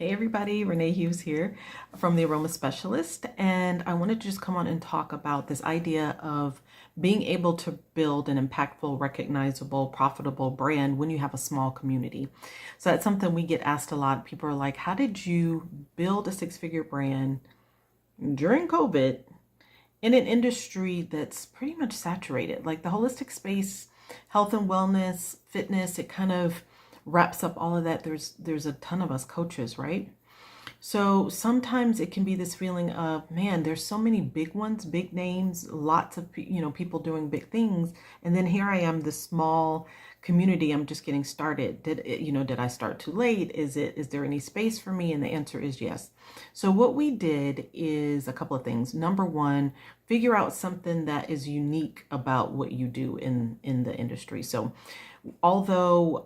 Hey everybody, Renee Hughes here from the Aroma Specialist, and I wanted to just come on and talk about this idea of being able to build an impactful, recognizable, profitable brand when you have a small community. So that's something we get asked a lot. People are like, how did you build a six-figure brand during COVID in an industry that's pretty much saturated? Like the holistic space, health and wellness, fitness, it kind of wraps up all of that. There's a ton of us coaches, right? So sometimes it can be this feeling of, man, there's so many big ones, big names, lots of people doing big things, and then here I am, this small community. I'm just getting started. Did I start too late? Is there any space for me? And the answer is yes. So what we did is a couple of things. Number one, figure out something that is unique about what you do in the industry. So although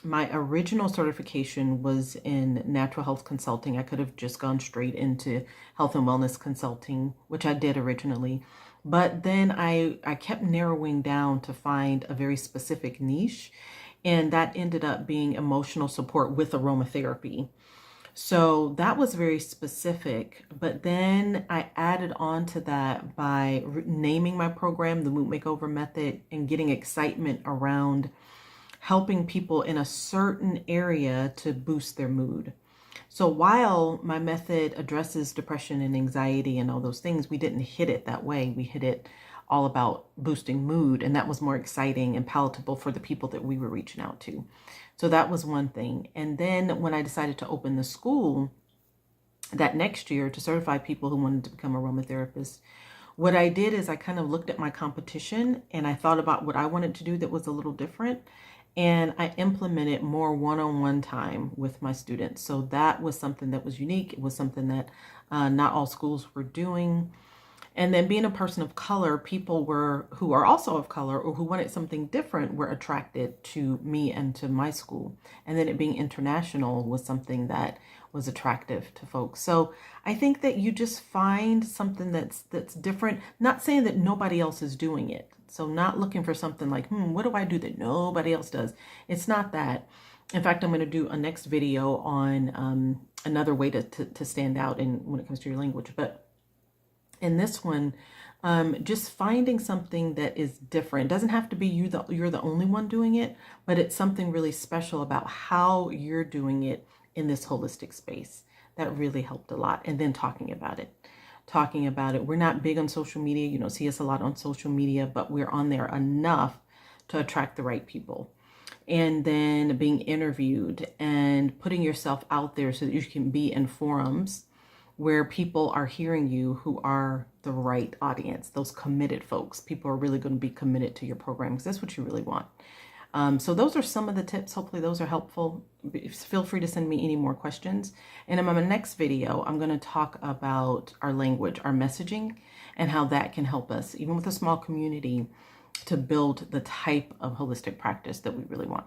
my original certification was in natural health consulting, I could have just gone straight into health and wellness consulting, which I did originally. But then I kept narrowing down to find a very specific niche, and that ended up being emotional support with aromatherapy. So that was very specific, but then I added on to that by naming my program the Mood Makeover Method and getting excitement around helping people in a certain area to boost their mood. So while my method addresses depression and anxiety and all those things, we didn't hit it that way. We hit it all about boosting mood, and that was more exciting and palatable for the people that we were reaching out to. So that was one thing. And then when I decided to open the school that next year to certify people who wanted to become aromatherapists, what I did is I kind of looked at my competition and I thought about what I wanted to do that was a little different. And I implemented more one-on-one time with my students. So that was something that was unique. It was something that not all schools were doing. And then being a person of color, people who are also of color or who wanted something different were attracted to me and to my school. And then it being international was something that was attractive to folks. So I think that you just find something that's different, not saying that nobody else is doing it. So not looking for something like, what do I do that nobody else does? It's not that. In fact, I'm going to do a next video on another way to stand out when it comes to your language. But in this one, just finding something that is different. It doesn't have to be you're the only one doing it, but it's something really special about how you're doing it in this holistic space. That really helped a lot. And then talking about it. Talking about it. We're not big on social media. You don't see us a lot on social media, but we're on there enough to attract the right people. And then being interviewed and putting yourself out there so that you can be in forums where people are hearing you who are the right audience, those committed folks. People are really going to be committed to your program because that's what you really want. So those are some of the tips. Hopefully those are helpful. Feel free to send me any more questions. And in my next video, I'm going to talk about our language, our messaging, and how that can help us, even with a small community, to build the type of holistic practice that we really want.